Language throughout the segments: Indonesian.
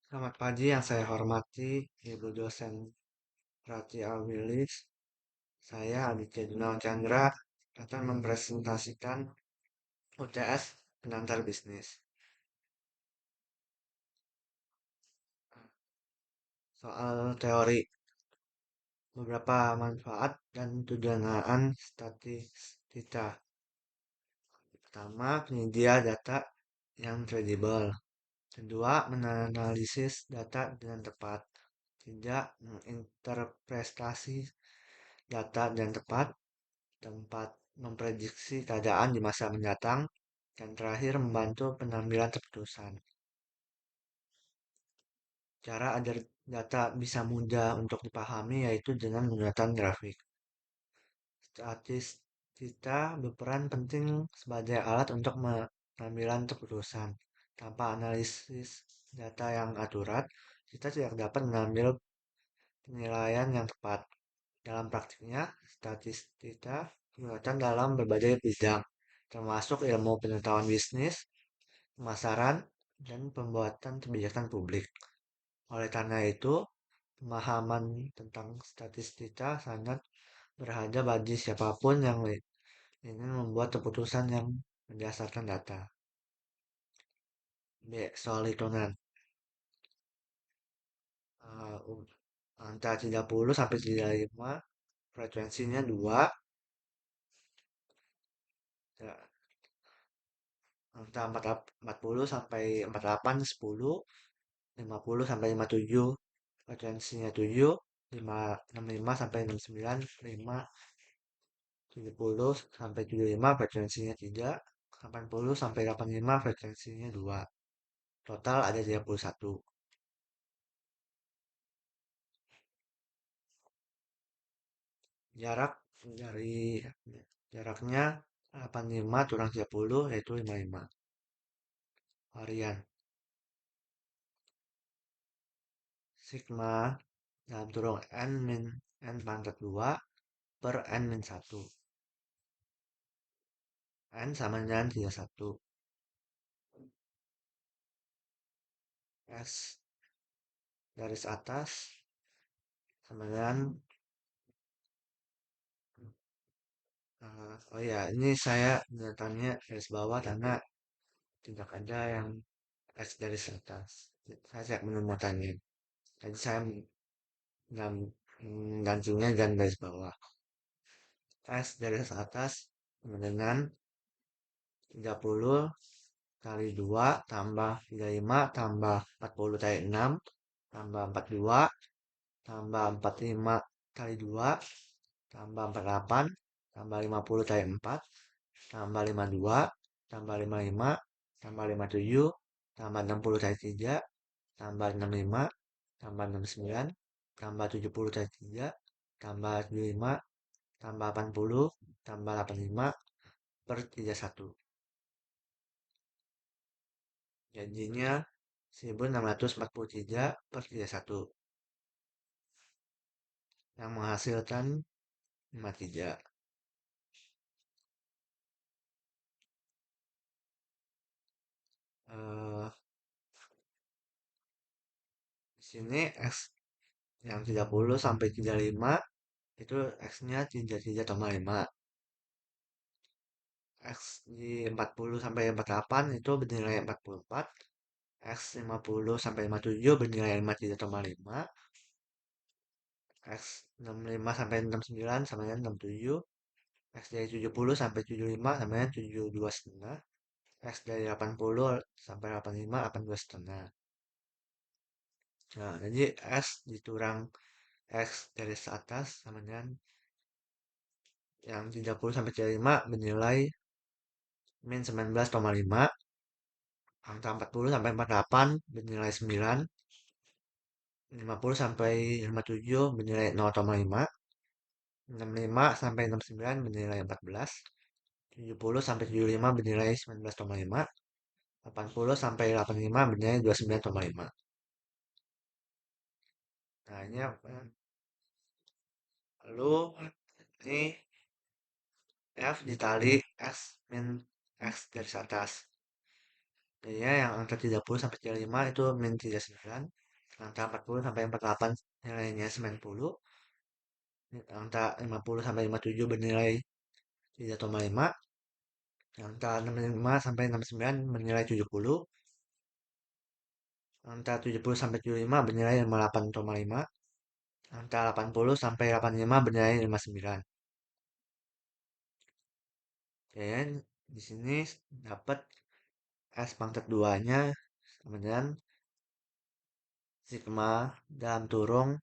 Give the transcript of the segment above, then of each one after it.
Selamat pagi yang saya hormati, Ibu dosen Rati Alwilis. Saya Aditya Gunawan Chandra akan mempresentasikan UTS Pengantar Bisnis. Soal teori, beberapa manfaat dan tujuan statistika. Pertama, penyedia data yang kredibel. Kedua, menganalisis data dengan tepat. Tiga, menginterpretasi data dengan tepat. Tempat memprediksi keadaan di masa mendatang, dan terakhir membantu pengambilan keputusan. Cara agar data bisa mudah untuk dipahami yaitu dengan menggunakan grafik. Statistika berperan penting sebagai alat untuk pengambilan keputusan. Tanpa analisis data yang akurat, kita tidak dapat mengambil penilaian yang tepat. Dalam praktiknya, statistika digunakan dalam berbagai bidang, termasuk ilmu pengetahuan bisnis, pemasaran, dan pembuatan kebijakan publik. Oleh karena itu, pemahaman tentang statistika sangat berharga bagi siapapun yang ingin membuat keputusan yang berdasarkan data. B. Soal hitungan. Angka 30 sampai 35, frekuensinya 2. Ya, angka 40 sampai 48, 10. 50 sampai 57, frekuensinya 7. 65 sampai 69, 5. 70 sampai 75, frekuensinya 3. 80 sampai 85, frekuensinya 2. Total ada 31. Jarak dari jaraknya 85 kurang 30 yaitu 55. Varian sigma dalam kurung n min n pangkat 2 per n min 1. N sama dengan 31. S garis atas sama dengan oh ya, ini saya tanya garis bawah karena tidak ada yang S garis atas. Saya tidak menemukannya. Jadi saya gantinya dan garis bawah. S garis atas sama dengan 30 kali 2 tambah 35 tambah 40 kali 6 tambah 42 tambah 45 kali 2 tambah 48 tambah 50 kali 4 tambah 52 tambah 55 tambah 57 tambah 60 kali 3 tambah 65 tambah 69 tambah 70 kali 3 tambah 75 tambah 80 tambah 85 per 31. Jadinya 1643 per 31 yang menghasilkan 53. Eh, di sini X yang 30 sampai 35 itu X-nya 33,5. X di 40 sampai 48 itu bernilai 44. X 50 sampai 57 bernilai 53,5. X 65 sampai 69 sama dengan 67. X dari 70 sampai 75 sama dengan 72,5. X dari 80 sampai 85, 82,5. Nah, jadi X dikurang X garis atas sama dengan yang 30 sampai 35 bernilai min 19,5. Angka 40 sampai 48 bernilai 9. 50 sampai 57 bernilai 0,5. 65 sampai 69 bernilai 14. 70 sampai 75 bernilai 19,5. 80 sampai 85 bernilai 29,5. Nah, ini apa? Lalu ini F dikali X min X garis atas. Jadinya yang angka 30 sampai 35 itu min 39. Angka 40 sampai 48 nilainya 90. Angka 50 sampai 57 bernilai 3,5. Angka 65 sampai 69 bernilai 70. Angka 70 sampai 75 bernilai 58,5. Angka 80 sampai 85 bernilai 59. Oke, di sini dapat S pangkat 2-nya sama dengan sigma dalam kurung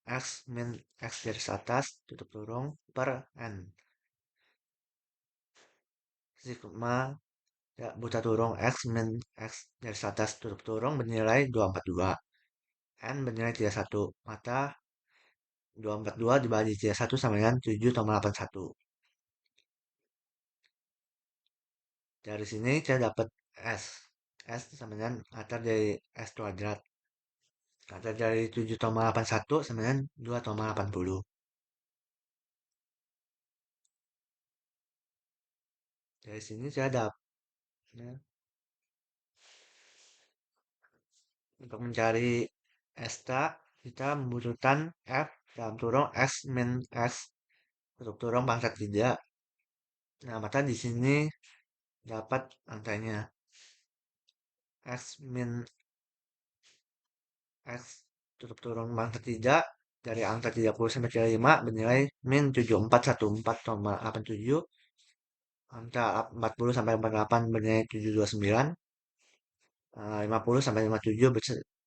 X min X garis atas tutup kurung per N. Sigma ya, buta kurung X min X garis atas tutup kurung bernilai 242. N bernilai 31. Maka 242 dibagi 31 sama dengan 7,81. Dari sini saya dapat S. S sama dengan akar dari S kuadrat. Akar dari 7,81 sama dengan 2,80. Dari sini saya dapat, ya, untuk mencari SK kita membutuhkan F dalam kurung X min X untuk kurung pangkat 3. Nah, maka di sini dapat angkanya X min X tutup kurung pangkat 3 dari angka 30 sampai 35 bernilai min 7414,87. Angka 40 sampai 48 bernilai 729. 50 sampai 57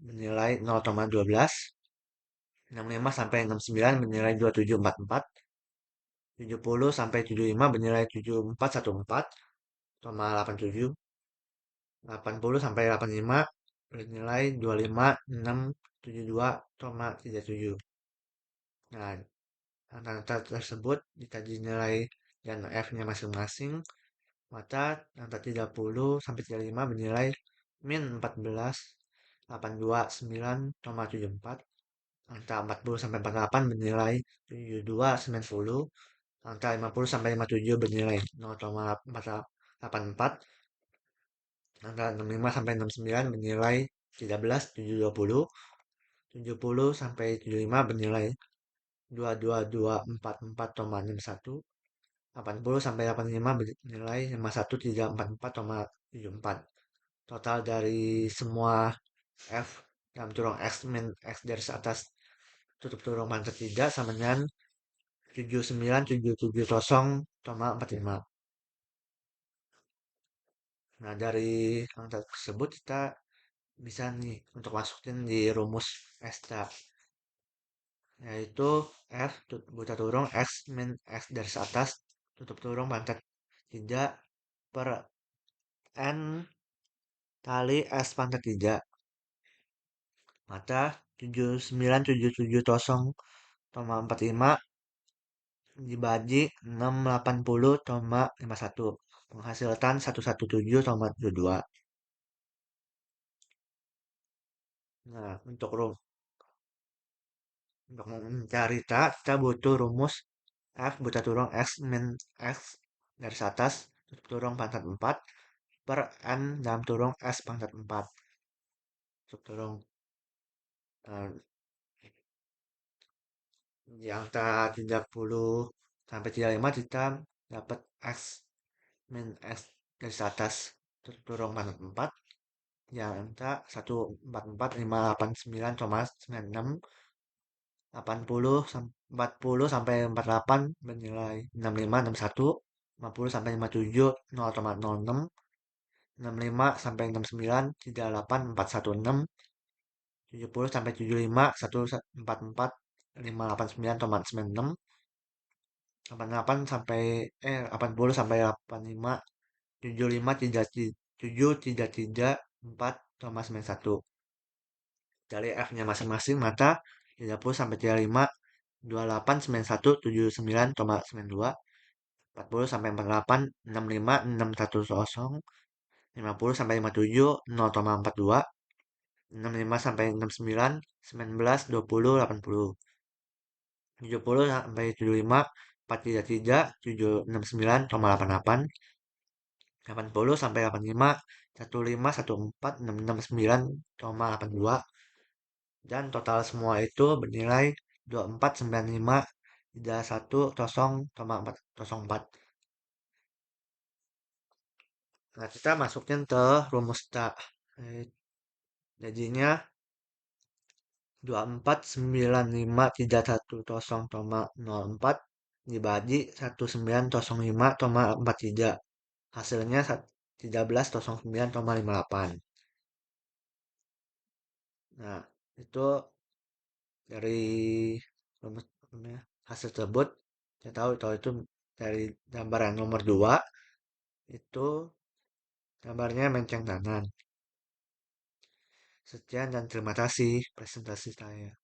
bernilai 0,12. 65 sampai 69 bernilai 2744. 70 sampai 75 bernilai 7414,87. 80 sampai 85 bernilai 25672,37. Nah, angka tersebut dikaji nilai dan F-nya masing-masing, maka angka 30 sampai 35 bernilai min 14,829,74. Angka 40 sampai 48 bernilai 72,90. Angka 50 sampai 57 bernilai 0,484. Angka 65 sampai 69 bernilai 13,720. 70 sampai 75 bernilai 22244,61. 80 sampai 85 bernilai 51344,74. Total dari semua F dalam kurung X min X garis atas tutup kurung pangkat 3 sama dengan 79770,45. Nah, dari angka tersebut kita bisa nih untuk masukin di rumus STA, yaitu F buta kurung X min X garis atas tutup kurung pangkat 3 per N kali S pangkat 3. Maka 79770,45 dibagi 680,51 menghasilkan 117,72. Nah, untuk mencari K, kita butuh rumus F buta kurung X min X garis atas tutup kurung pangkat 4 per N dalam kurung S pangkat 4 tutup kurung. Nah, di angka 30 sampai 35 kita dapat X min X garis atas tutup kurung pangkat 4 yang angka 144,589,96. 40 sampai 48 bernilai 6561. 50 sampai 57 0,06. 65 sampai 69 38416. 70 sampai 75 144 589,96. 88 sampai 80 sampai 85 75 7 3 4,91. Dari F-nya masing-masing maka 30 sampai 35 289179,92. 40 sampai 48 656110. 50 sampai 57 0,42. 65 sampai 69 19 20 80. 70 sampai 75 433 769,88. 80 sampai 85 1514,669,82 dan total semua itu bernilai 2495,10,404. Nah, kita masukin ke rumus tak. Jadinya 249531,04 dibagi 1905,43. Hasilnya 1309,58. Nah, itu dari rumus hasil tersebut saya tahu itu dari gambar yang nomor 2 itu gambarnya menceng tangan. Sekian dan terima kasih presentasi saya.